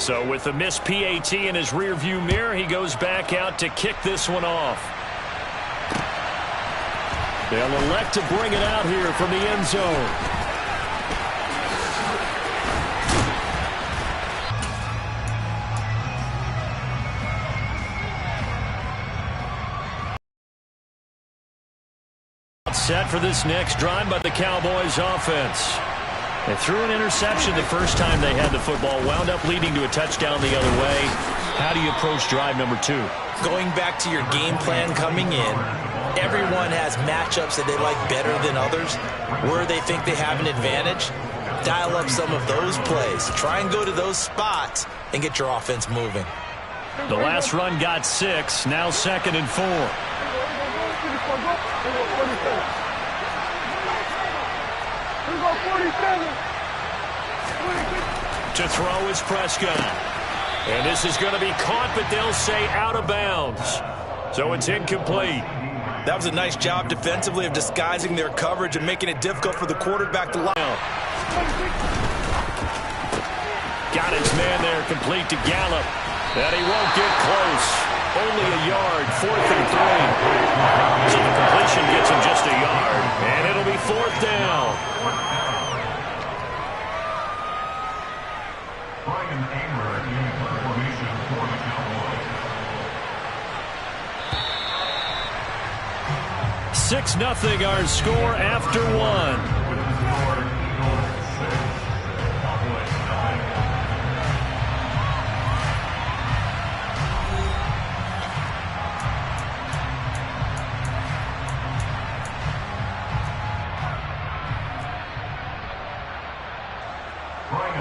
So with the missed PAT in his rearview mirror, he goes back out to kick this one off. They'll elect to bring it out here from the end zone. Set for this next drive by the Cowboys offense. They threw an interception the first time they had the football, wound up leading to a touchdown the other way. How do you approach drive number 2? Going back to your game plan coming in, everyone has matchups that they like better than others, where they think they have an advantage. Dial up some of those plays. Try and go to those spots and get your offense moving. The last run got 6, now 2nd and 4. To throw is Prescott. And this is going to be caught, but they'll say out of bounds. So it's incomplete. That was a nice job defensively of disguising their coverage and making it difficult for the quarterback to line up. Got his man there, complete to Gallup. And he won't get close. Only a yard, 4th and 3. So the completion gets him just a yard. And it'll be 4th down. Brian Anger in formation for the Cowboys. 6-0 our score after 1.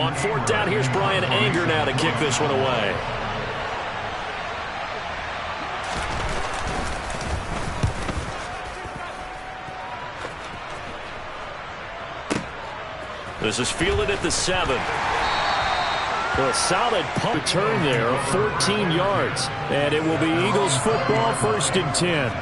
On 4th down, here's Brian Anger now to kick this one away. This is fielded at the 7. For a solid punt return there of 14 yards. And it will be Eagles football, 1st and 10.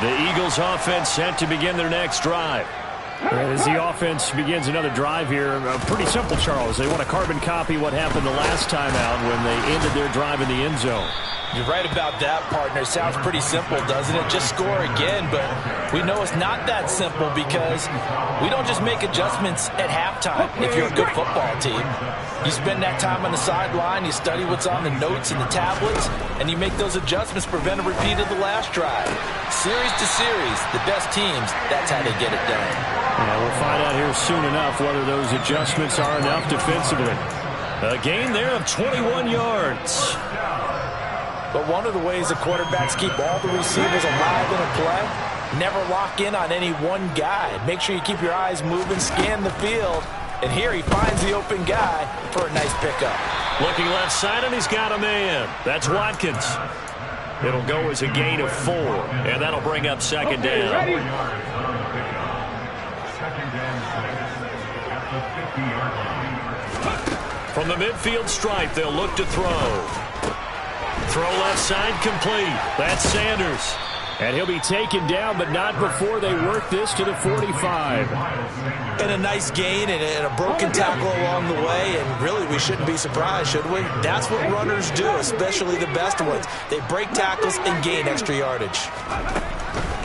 The Eagles offense set to begin their next drive. As the offense begins another drive here, pretty simple, Charles. They want to carbon copy what happened the last time out when they ended their drive in the end zone. You're right about that, partner. Sounds pretty simple, doesn't it? Just score again, but we know it's not that simple because we don't just make adjustments at halftime if you're a good football team. You spend that time on the sideline, you study what's on the notes and the tablets, and you make those adjustments, prevent a repeat of the last drive. Series to series, the best teams, that's how they get it done. Yeah, we'll find out here soon enough whether those adjustments are enough defensively. A gain there of 21 yards. But one of the ways the quarterbacks keep all the receivers alive in a play, never lock in on any one guy. Make sure you keep your eyes moving, scan the field. And here he finds the open guy for a nice pickup. Looking left side, and he's got a man. That's Watkins. It'll go as a gain of 4, and that'll bring up 2nd down. From the midfield stripe, they'll look to throw. Throw left side complete. That's Sanders. And he'll be taken down, but not before they work this to the 45. And a nice gain and a broken tackle along the way, and really we shouldn't be surprised, should we? That's what runners do, especially the best ones. They break tackles and gain extra yardage.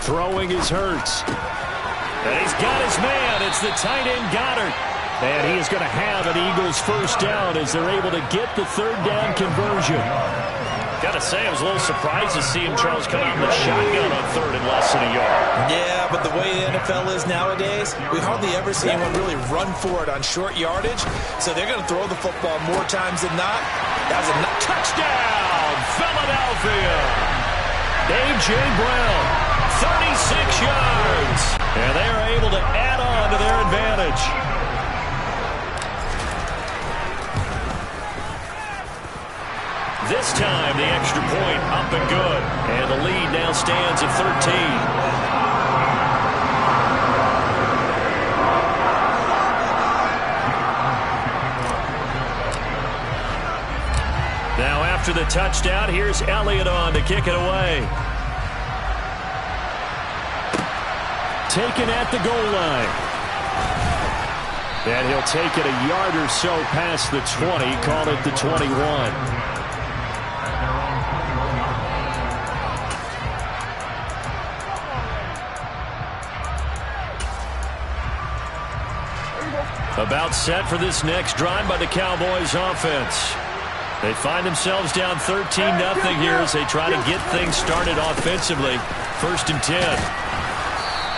Throwing is Hurts. And he's got his man. It's the tight end Goddard. And he is going to have an Eagles 1st down as they're able to get the 3rd down conversion. Got to say, I was a little surprised to see him, Charles, come out in the shotgun on 3rd and less than a yard. Yeah, but the way the NFL is nowadays, we hardly ever see anyone really run for it on short yardage. So they're going to throw the football more times than not. That was a touchdown, Philadelphia. A.J. Brown, 36 yards. And they are able to add on to their advantage. This time, the extra point up and good. And the lead now stands at 13. Now, after the touchdown, here's Elliott on to kick it away. taken at the goal line. And he'll take it a yard or so past the 20, call it the 21. About set for this next drive by the Cowboys offense. They find themselves down 13-0 here as they try to get things started offensively. 1st and 10.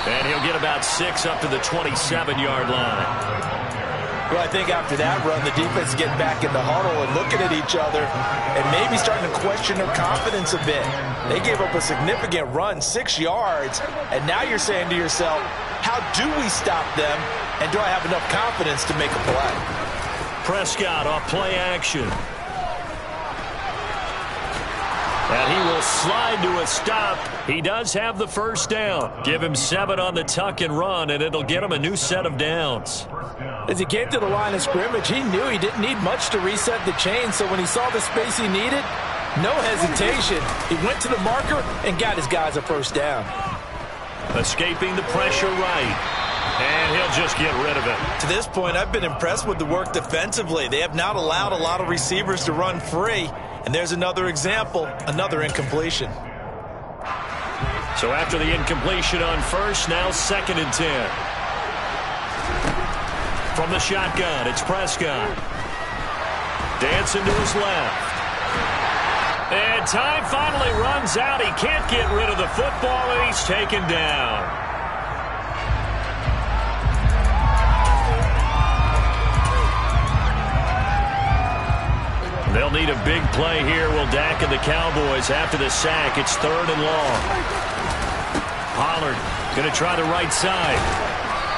And he'll get about 6 up to the 27-yard line. Well, I think after that run, the defense is getting back in the huddle and looking at each other and maybe starting to question their confidence a bit. They gave up a significant run, 6 yards, and now you're saying to yourself, how do we stop them, and do I have enough confidence to make a play? Prescott off play action. And he will slide to a stop. He does have the first down. Give him 7 on the tuck and run, and it'll get him a new set of downs. As he came to the line of scrimmage, he knew he didn't need much to reset the chain, so when he saw the space he needed, no hesitation. He went to the marker and got his guys a first down. Escaping the pressure right. And he'll just get rid of it. To this point, I've been impressed with the work defensively. They have not allowed a lot of receivers to run free. And there's another example, another incompletion. So after the incompletion on first, now 2nd and 10. From the shotgun, it's Prescott. Dancing to his left. And time finally runs out. He can't get rid of the football, and he's taken down. They'll need a big play here. Will Dak and the Cowboys after the sack. It's 3rd and long. Pollard going to try the right side.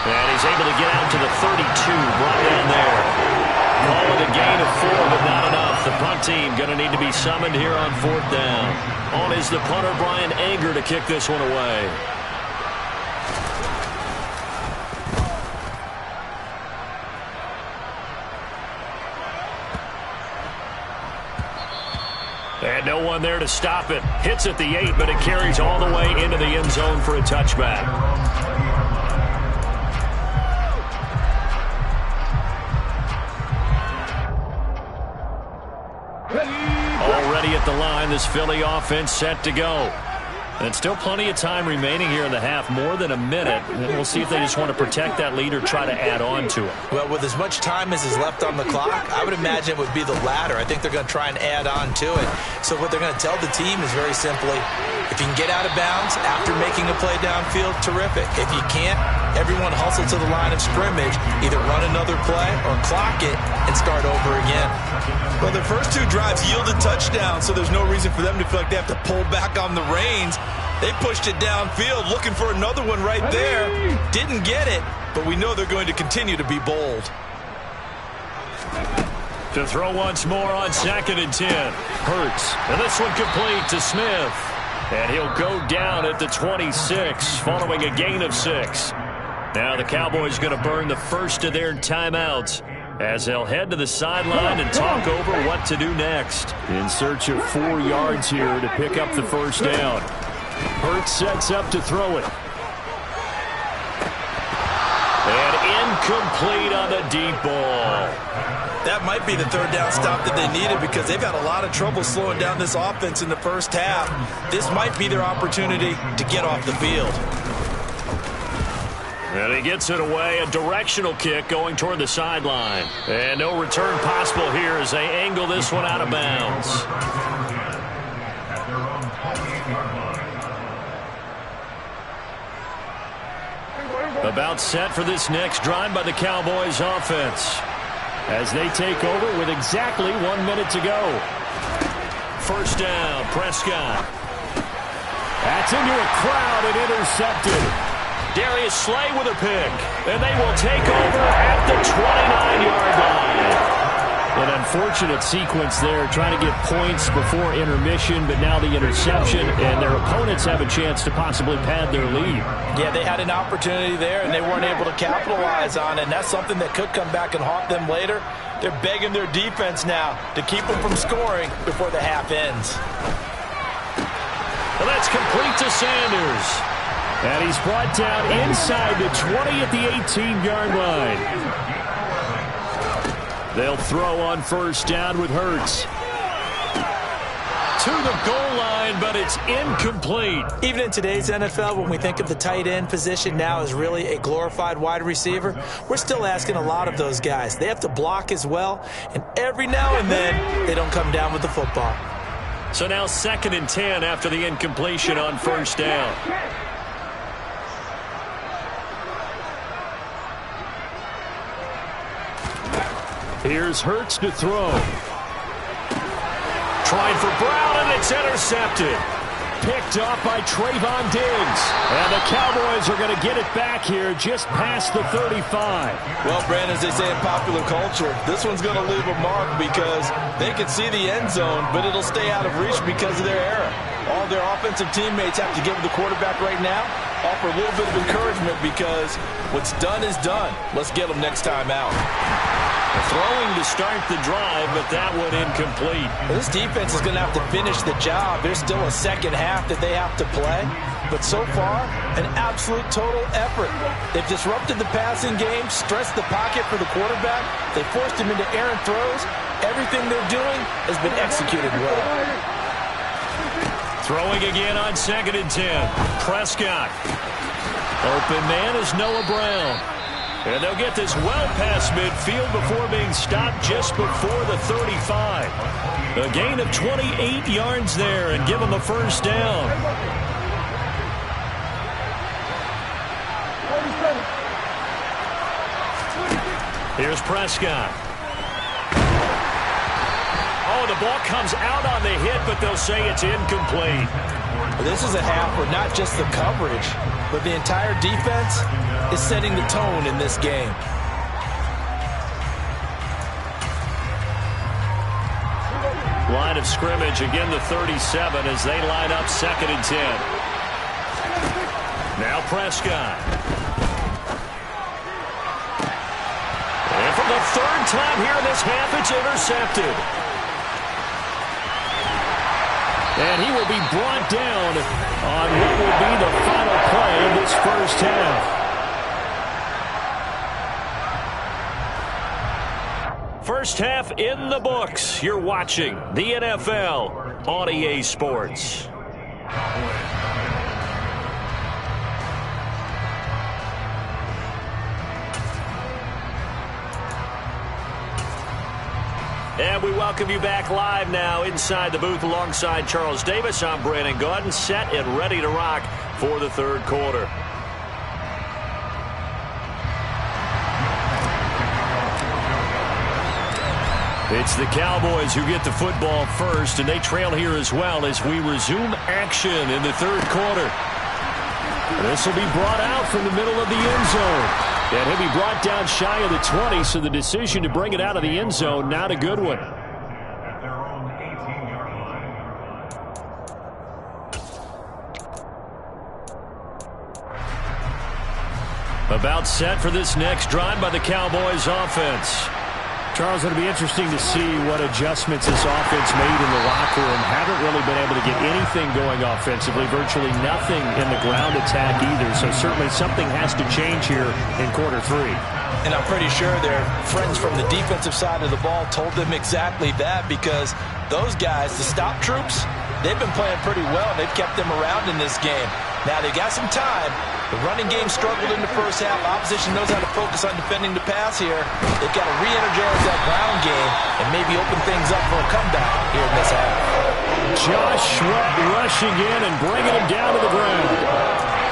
And he's able to get out to the 32. Brought down there. Call it a gain of 4, but not enough. The punt team going to need to be summoned here on 4th down. On is the punter, Brian Anger, to kick this one away. And no one there to stop it. Hits at the 8, but it carries all the way into the end zone for a touchback. Already at the line, this Philly offense set to go. And still plenty of time remaining here in the half, more than a minute. And we'll see if they just want to protect that lead or try to add on to it. Well, with as much time as is left on the clock, I would imagine it would be the latter. I think they're going to try and add on to it. So what they're going to tell the team is very simply, if you can get out of bounds after making a play downfield, terrific. If you can't, everyone hustle to the line of scrimmage, either run another play or clock it and start over again. Well, their first 2 drives yielded touchdowns, so there's no reason for them to feel like they have to pull back on the reins. They pushed it downfield, looking for another one right there. Didn't get it, but we know they're going to continue to be bold. To throw once more on 2nd and 10. Hurts. And this one complete to Smith. And he'll go down at the 26, following a gain of 6. Now the Cowboys going to burn the first of their timeouts as they'll head to the sideline and talk over what to do next. In search of 4 yards here to pick up the first down. Hurts sets up to throw it. And incomplete on the deep ball. That might be the 3rd down stop that they needed because they've had a lot of trouble slowing down this offense in the first half. This might be their opportunity to get off the field. And he gets it away, a directional kick going toward the sideline. And no return possible here as they angle this one out of bounds. About set for this next drive by the Cowboys offense as they take over with exactly 1 minute to go. First down, Prescott. That's into a crowd and intercepted. Darius Slay with a pick, and they will take over at the 29-yard line. An unfortunate sequence there, trying to get points before intermission, but now the interception, and their opponents have a chance to possibly pad their lead. Yeah, they had an opportunity there, and they weren't able to capitalize on it, and that's something that could come back and haunt them later. They're begging their defense now to keep them from scoring before the half ends. Well, that's complete to Sanders. And he's brought down inside the 20 at the 18-yard line. They'll throw on first down with Hurts. To the goal line, but it's incomplete. Even in today's NFL, when we think of the tight end position now as really a glorified wide receiver, we're still asking a lot of those guys. They have to block as well, and every now and then, they don't come down with the football. So now 2nd and 10 after the incompletion on first down. Here's Hurts to throw. Trying for Brown, and it's intercepted. Picked off by Trayvon Diggs. And the Cowboys are going to get it back here just past the 35. Well, Brandon, as they say in popular culture, this one's going to leave a mark because they can see the end zone, but it'll stay out of reach because of their error. All their offensive teammates have to give the quarterback right now, offer a little bit of encouragement because what's done is done. Let's get them next time out. Throwing to start the drive, but that one incomplete. Well, this defense is going to have to finish the job. There's still a second half that they have to play. But so far, an absolute total effort. They've disrupted the passing game, stressed the pocket for the quarterback. They forced him into errant throws. Everything they're doing has been executed well. Throwing again on 2nd and 10. Prescott. Open man is Noah Brown. And they'll get this well past midfield before being stopped just before the 35. A gain of 28 yards there and give them a first down. Here's Prescott. Oh, the ball comes out on the hit, but they'll say it's incomplete. This is a half where not just the coverage, but the entire defense is setting the tone in this game. Line of scrimmage, again the 37 as they line up 2nd and 10. Now Prescott. And for the 3rd time here in this half, it's intercepted. And he will be brought down on what will be the final play of this first half. First half in the books. You're watching the NFL on EA Sports. And we welcome you back live now inside the booth alongside Charles Davis. I'm Brandon Gaudin, set and ready to rock for the 3rd quarter. It's the Cowboys who get the football first, and they trail here as well as we resume action in the 3rd quarter. This will be brought out from the middle of the end zone. And he'll be brought down shy of the 20, so the decision to bring it out of the end zone, not a good one. At their own 18-yard line. About set for this next drive by the Cowboys offense. Charles, it'll be interesting to see what adjustments this offense made in the locker room. Haven't really been able to get anything going offensively, virtually nothing in the ground attack either. So certainly something has to change here in quarter 3. And I'm pretty sure their friends from the defensive side of the ball told them exactly that because those guys, the stop troops, they've been playing pretty well. They've kept them around in this game. Now they got some time. The running game struggled in the first half. Opposition knows how to focus on defending the pass here. They've got to re-energize that ground game and maybe open things up for a comeback here in this half. Josh Sweat rushing in and bringing him down to the ground.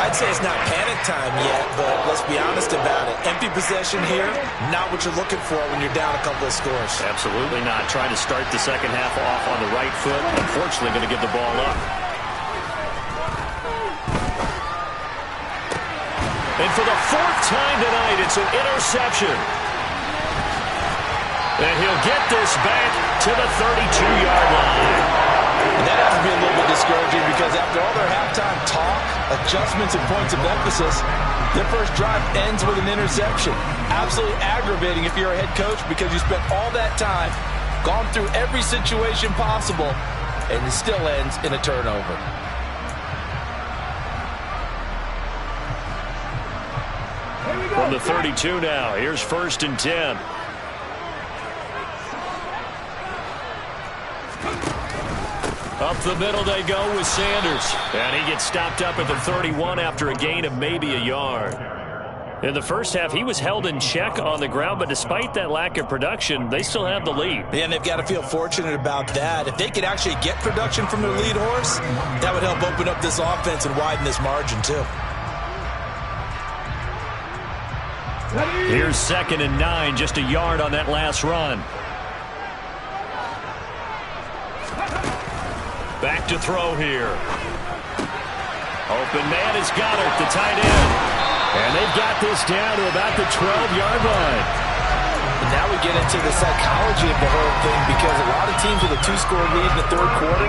I'd say it's not panic time yet, but let's be honest about it. Empty possession here, not what you're looking for when you're down a couple of scores. Absolutely not. Trying to start the second half off on the right foot. Unfortunately, going to give the ball up. And for the 4th time tonight, it's an interception. And he'll get this back to the 32-yard line. And that has to be a little bit discouraging because after all their halftime talk, adjustments and points of emphasis, their first drive ends with an interception. Absolutely aggravating if you're a head coach because you spent all that time, gone through every situation possible, and it still ends in a turnover. From the 32 now, here's 1st and 10. Up the middle they go with Sanders. And he gets stopped up at the 31 after a gain of maybe a yard. In the first half, he was held in check on the ground, but despite that lack of production, they still have the lead. Yeah, and they've got to feel fortunate about that. If they could actually get production from their lead horse, that would help open up this offense and widen this margin, too. Here's 2nd and 9, just a yard on that last run. Back to throw here. Open man is Goddard, the tight end. And they've got this down to about the 12-yard line. And now we get into the psychology of the whole thing, because a lot of teams with a 2-score lead in the 3rd quarter,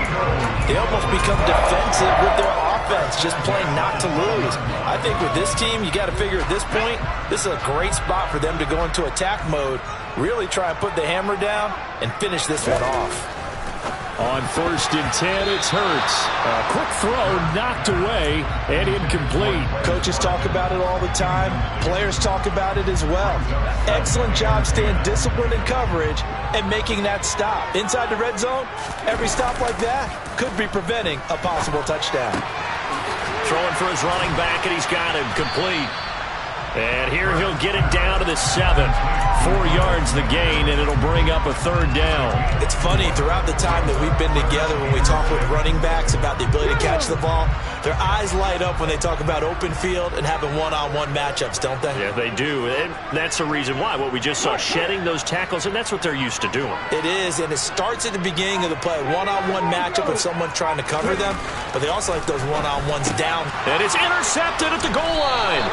they almost become defensive with their offense, just playing not to lose. I think with this team, you got to figure at this point, this is a great spot for them to go into attack mode, really try and put the hammer down and finish this one off. On 1st and 10, it's Hurts. A quick throw knocked away and incomplete. Coaches talk about it all the time. Players talk about it as well. Excellent job staying disciplined in coverage and making that stop. Inside the red zone, every stop like that could be preventing a possible touchdown. Throwing for his running back, and he's got him complete. And here he'll get it down to the 7. 4 yards the gain, and it'll bring up a 3rd down. It's funny, throughout the time that we've been together, when we talk with running backs about the ability to catch the ball, their eyes light up when they talk about open field and having one-on-one matchups, don't they? Yeah, they do. And that's the reason why. What we just saw, shedding those tackles, and that's what they're used to doing. It is, and it starts at the beginning of the play. One-on-one matchup with someone trying to cover them, but they also like those one-on-ones down. And it's intercepted at the goal line.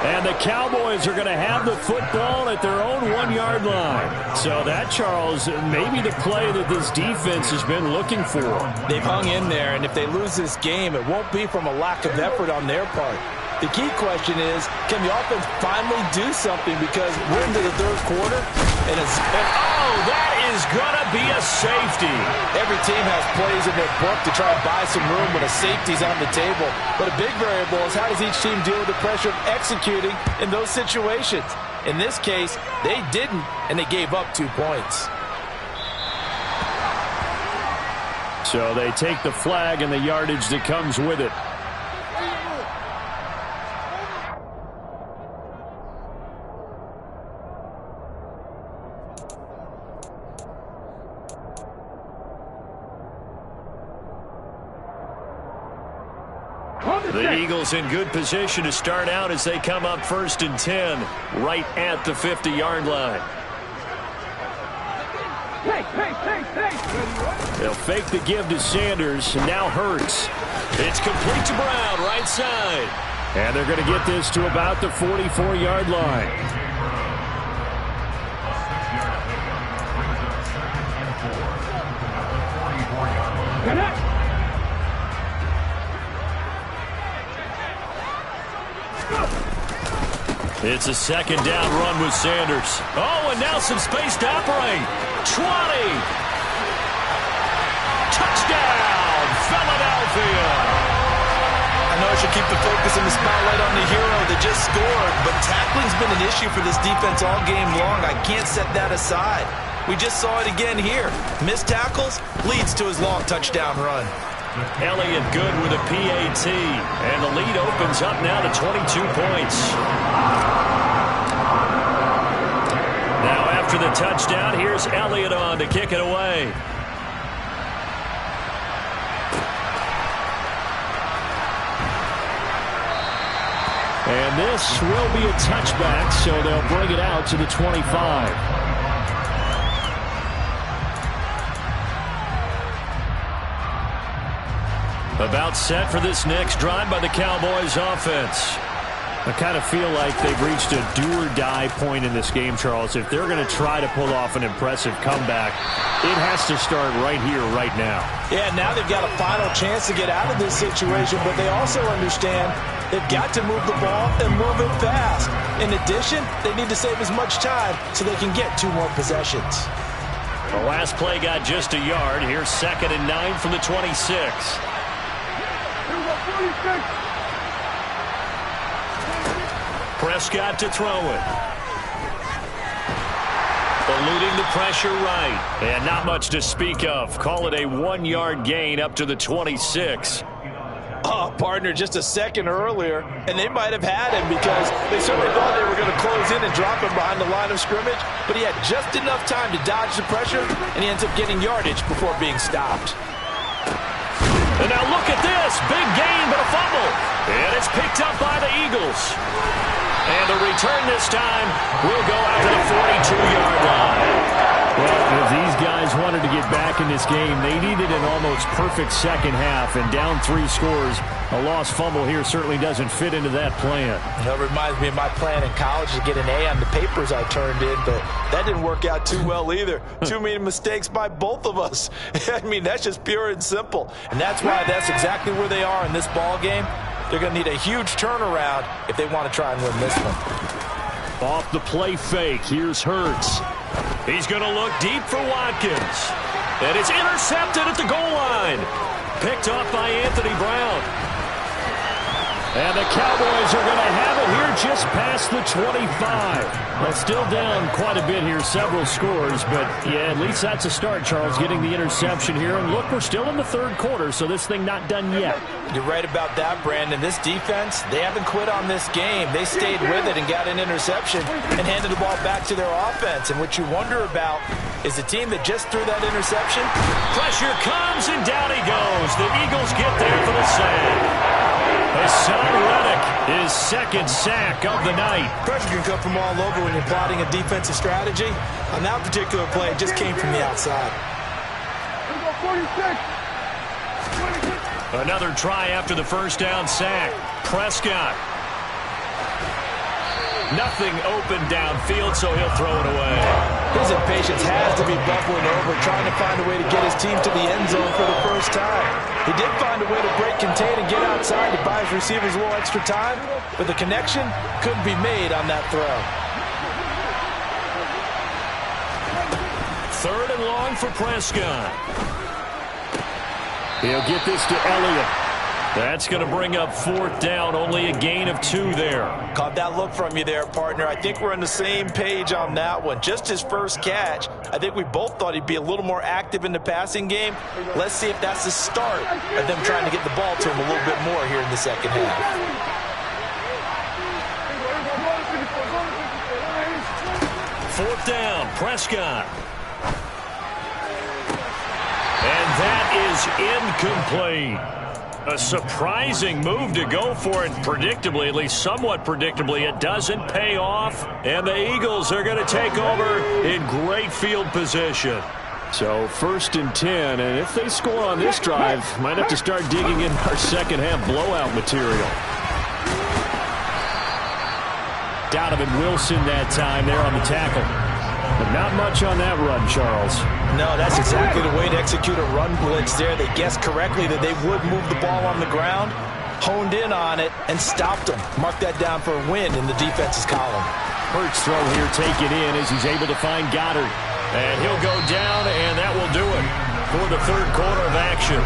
And the Cowboys are going to have the football at their own 1-yard line. So that, Charles, may be the play that this defense has been looking for. They've hung in there, and if they lose this game, it won't be from a lack of effort on their part. The key question is, can the offense finally do something? Because we're into the 3rd quarter, and that is going to be a safety. Every team has plays in their book to try and buy some room when a safety's on the table. But a big variable is, how does each team deal with the pressure of executing in those situations? In this case, they didn't, and they gave up 2 points. So they take the flag and the yardage that comes with it. The Eagles in good position to start out as they come up 1st and 10, right at the 50-yard line. They'll fake the give to Sanders, and now Hurts. It's complete to Brown, right side. And they're going to get this to about the 44-yard line. It's a 2nd down run with Sanders. Oh, and now some space to operate. 20. Touchdown, Philadelphia. I know I should keep the focus and the spotlight on the hero that just scored, but tackling's been an issue for this defense all game long. I can't set that aside. We just saw it again here. Missed tackles leads to his long touchdown run. Elliott good with a PAT, and the lead opens up now to 22 points. Now after the touchdown, here's Elliott on to kick it away. And this will be a touchback, so they'll bring it out to the 25. About set for this next drive by the Cowboys offense. I kind of feel like they've reached a do-or-die point in this game, Charles. If they're going to try to pull off an impressive comeback, it has to start right here, right now. Yeah, now they've got a final chance to get out of this situation, but they also understand they've got to move the ball and move it fast. In addition, they need to save as much time so they can get 2 more possessions. The last play got just a yard. Here's 2nd and 9 from the 26. Prescott to throw it. Eluding the pressure right. And not much to speak of. Call it a 1-yard gain up to the 26. Oh, partner, just a second earlier, and they might have had him because they certainly thought they were going to close in and drop him behind the line of scrimmage, but he had just enough time to dodge the pressure, and he ends up getting yardage before being stopped. And now look at this. Big gain, but a fumble. And it's picked up by the Eagles. And the return this time will go out to the 42-yard line. Well, if these guys wanted to get back in this game, they needed an almost perfect second half. And down 3 scores, a lost fumble here certainly doesn't fit into that plan. That reminds me of my plan in college to get an A on the papers I turned in, but that didn't work out too well either. Too many mistakes by both of us. I mean, that's just pure and simple. And that's why that's exactly where they are in this ball game. They're going to need a huge turnaround if they want to try and win this one. Off the play fake, here's Hurts. He's going to look deep for Watkins. And it's intercepted at the goal line. Picked off by Anthony Brown. And the Cowboys are going to have it here just past the 25. Well, still down quite a bit here, several scores. But, yeah, at least that's a start, Charles, getting the interception here. And, look, we're still in the third quarter, so this thing not done yet. You're right about that, Brandon. This defense, they haven't quit on this game. They stayed with it and got an interception and handed the ball back to their offense. And what you wonder about is the team that just threw that interception. Pressure comes, and down he goes. The Eagles get there for the sack. Hassan Reddick, his second sack of the night. Pressure can come from all over when you're plotting a defensive strategy. On that particular play, it just came from the outside. Another try after the first down sack. Prescott. Nothing open downfield, so he'll throw it away. His impatience has to be bubbling over, trying to find a way to get his team to the end zone for the first time. He did find a way to break contain and get outside to buy his receivers a little extra time, but the connection couldn't be made on that throw. Third and long for Prescott. He'll get this to Elliott. That's going to bring up fourth down, only a gain of 2 there. Caught that look from you there, partner. I think we're on the same page on that one. Just his first catch. I think we both thought he'd be a little more active in the passing game. Let's see if that's the start of them trying to get the ball to him a little bit more here in the second half. Fourth down, Prescott. And that is incomplete. A surprising move to go for it predictably, at least somewhat predictably. It doesn't pay off, and the Eagles are going to take over in great field position. So first and 10, and if they score on this drive, might have to start digging in our second half blowout material. Donovan Wilson that time there on the tackle. But not much on that run, Charles. No, that's exactly the way to execute a run blitz there. They guessed correctly that they would move the ball on the ground, honed in on it, and stopped them. Mark that down for a win in the defense's column. Hurts throw here taken in as he's able to find Goddard. And he'll go down, and that will do it for the third quarter of action.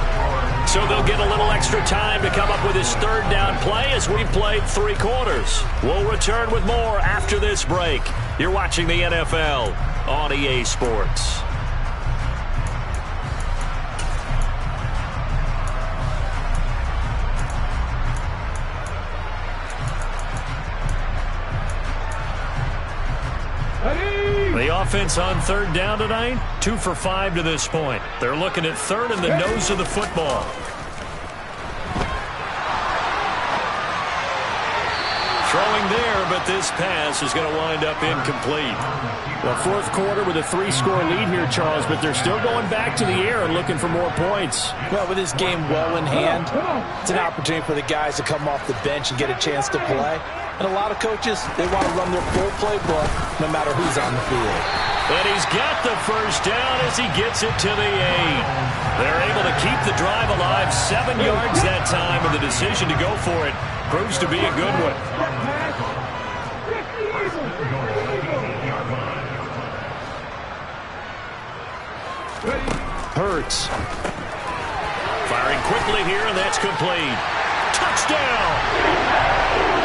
So they'll get a little extra time to come up with his third down play as we've played 3 quarters. We'll return with more after this break. You're watching the NFL on EA Sports. The offense on third down tonight, 2 for 5 to this point. They're looking at third in the nose of the football. Throwing there, but this pass is going to wind up incomplete. The fourth quarter with a 3-score lead here, Charles, but they're still going back to the air and looking for more points. Well, with this game well in hand, it's an opportunity for the guys to come off the bench and get a chance to play. And a lot of coaches, they want to run their full playbook no matter who's on the field. And he's got the first down as he gets it to the 8. They're able to keep the drive alive, 7 yards that time, and the decision to go for it proves to be a good one. Hurts. Firing quickly here, and that's complete. Touchdown!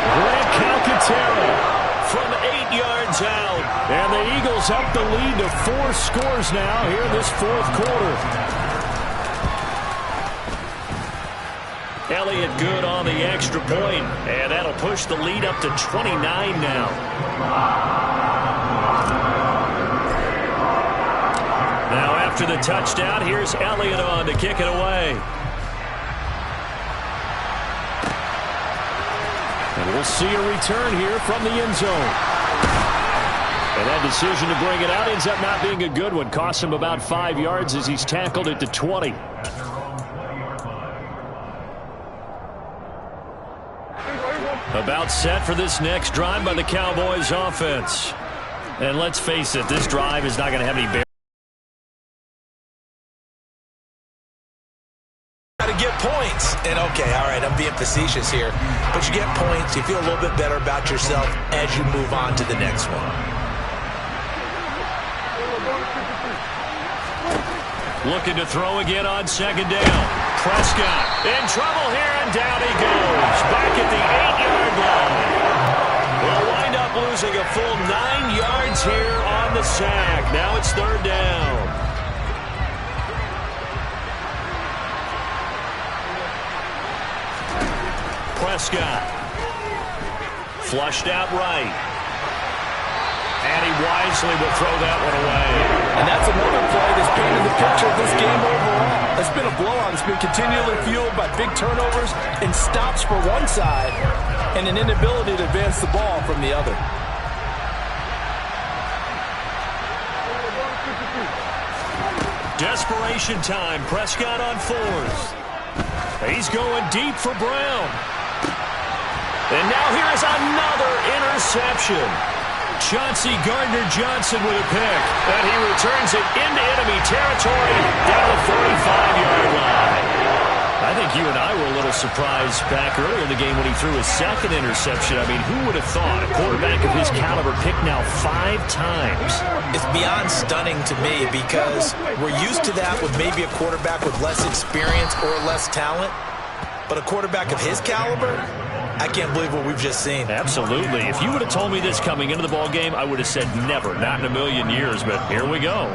Grant Calcaterra from 8 yards out. And the Eagles up the lead to 4 scores now here in this fourth quarter. Elliott good on the extra point, and that'll push the lead up to 29 now. Now after the touchdown, here's Elliott on to kick it away. And we'll see a return here from the end zone. And that decision to bring it out ends up not being a good one. Costs him about 5 yards as he's tackled at the 20. About set for this next drive by the Cowboys offense. And let's face it, this drive is not going to have any bearing. To get points. And okay, all right, I'm being facetious here. But you get points, you feel a little bit better about yourself as you move on to the next one. Looking to throw again on second down. Prescott in trouble here, and down he goes. Back at the 8-yard line. We'll wind up losing a full 9 yards here on the sack. Now it's third down. Prescott. Flushed out right. And he wisely will throw that one away. And that's another play that's painted the picture of this game overall. It's been a blowout. It's been continually fueled by big turnovers and stops for one side and an inability to advance the ball from the other. Desperation time. Prescott on 4s. He's going deep for Brown. And now here is another interception. Chauncey Gardner-Johnson with a pick. And he returns it into enemy territory down the 45-yard line. I think you and I were a little surprised back earlier in the game when he threw his second interception. I mean, who would have thought a quarterback of his caliber picked now 5 times? It's beyond stunning to me because we're used to that with maybe a quarterback with less experience or less talent. But a quarterback of his caliber, I can't believe what we've just seen. Absolutely. If you would have told me this coming into the ball game, I would have said never, not in a million years, but here we go.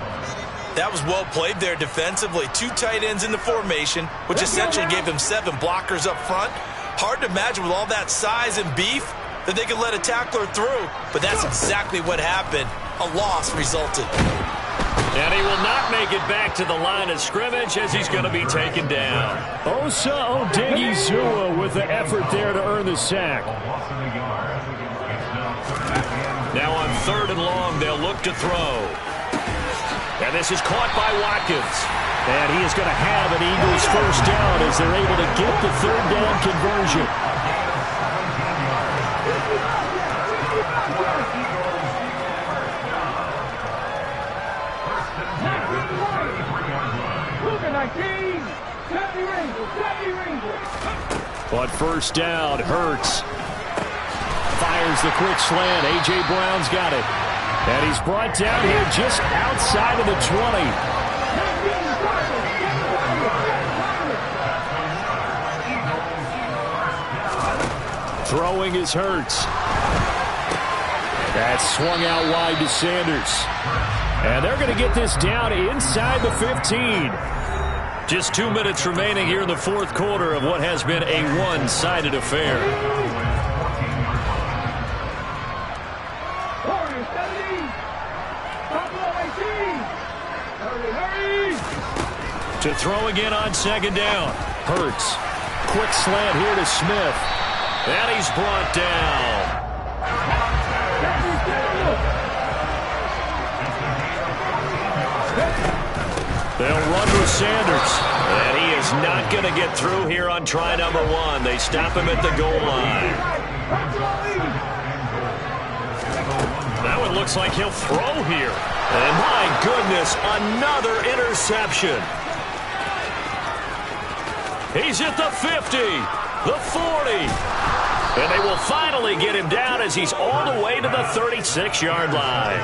That was well played there defensively. 2 tight ends in the formation, which essentially gave them 7 blockers up front. Hard to imagine with all that size and beef that they could let a tackler through, but that's exactly what happened. A loss resulted. And he will not make it back to the line of scrimmage as he's going to be taken down. Osa Odighizuwa with the effort there to earn the sack. Now on 3rd and long, they'll look to throw. And this is caught by Watkins. And he is going to have an Eagles first down as they're able to get the 3rd down conversion. But first down, Hurts fires the quick slant. A.J. Brown's got it. And he's brought down here just outside of the 20. Throwing is Hurts. That's swung out wide to Sanders. And they're going to get this down inside the 15. Just 2 minutes remaining here in the fourth quarter of what has been a one-sided affair. To throw again on second down. Hurts. Quick slant here to Smith. And he's brought down. They'll run with Sanders. And he is not going to get through here on try number 1. They stop him at the goal line. That one looks like he'll throw here. And my goodness, another interception. He's at the 50, the 40. And they will finally get him down as he's all the way to the 36-yard line.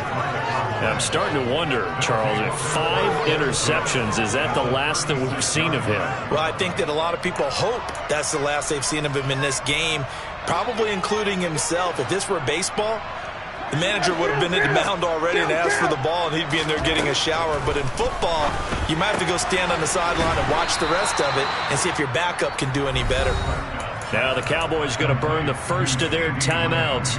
I'm starting to wonder, Charles, if 5 interceptions, is that the last that we've seen of him? Well, I think that a lot of people hope that's the last they've seen of him in this game, probably including himself. If this were baseball, the manager would have been at the mound already and asked for the ball, and he'd be in there getting a shower. But in football, you might have to go stand on the sideline and watch the rest of it and see if your backup can do any better. Now the Cowboys going to burn the first of their timeouts,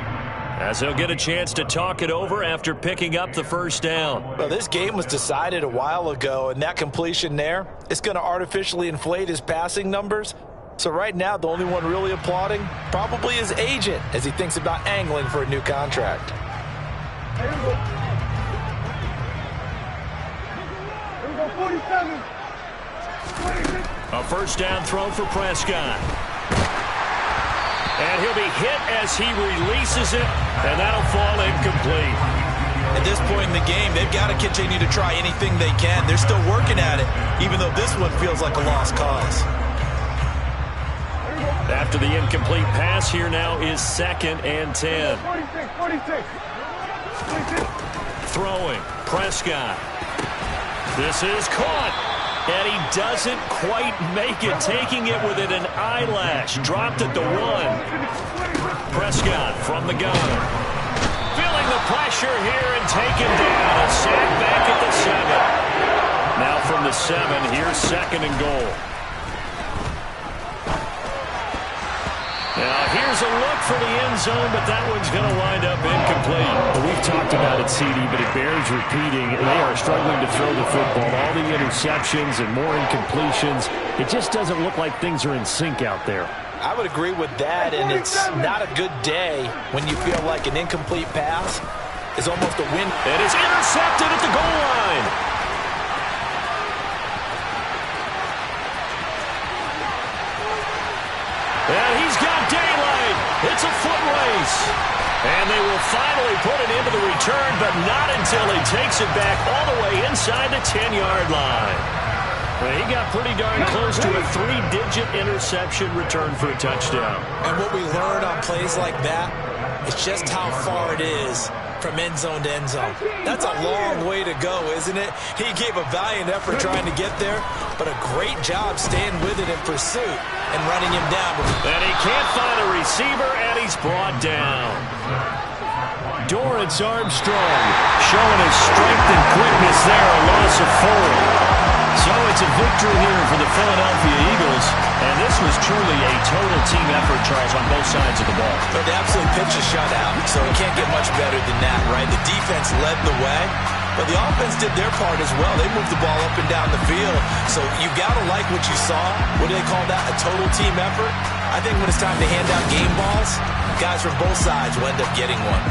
as they'll get a chance to talk it over after picking up the first down. Well, this game was decided a while ago, and that completion there, it's going to artificially inflate his passing numbers. So right now, the only one really applauding probably his agent as he thinks about angling for a new contract. A first down throw for Prescott. And he'll be hit as he releases it, and that'll fall incomplete. At this point in the game, they've got to continue to try anything they can. They're still working at it, even though this one feels like a lost cause. After the incomplete pass, here now is 2nd and 10. Throwing, Prescott. This is caught, and he doesn't quite make it, taking it within an eyelash. Dropped at the 1. Prescott from the gun. Feeling the pressure here and taken down. A sack back at the 7. Now from the 7, here's 2nd and goal. Now, here's a look for the end zone, but that one's going to wind up incomplete. Well, we've talked about it, CD, but it bears repeating. They are struggling to throw the football. All the interceptions and more incompletions. It just doesn't look like things are in sync out there. I would agree with that, and it's not a good day when you feel like an incomplete pass is almost a win. It is intercepted at the goal line. And he's got daylight. It's a foot race. And they will finally put it into the return, but not until he takes it back all the way inside the 10-yard line. Well, he got pretty darn close to a 3-digit interception return for a touchdown. And what we learn on plays like that is just how far it is from end zone to end zone. That's a long way to go, isn't it? He gave a valiant effort trying to get there, but a great job staying with it in pursuit and running him down. And he can't find a receiver, and he's brought down. Dorrance Armstrong showing his strength and quickness there, a loss of 4. So it's a victory here for the Philadelphia Eagles, and this was truly a total team effort, Charles, on both sides of the ball. But they absolutely pitched a shutout, so it can't get much better than that, right? The defense led the way, but the offense did their part as well. They moved the ball up and down the field, so you got to like what you saw. What do they call that, a total team effort? I think when it's time to hand out game balls, guys from both sides will end up getting one.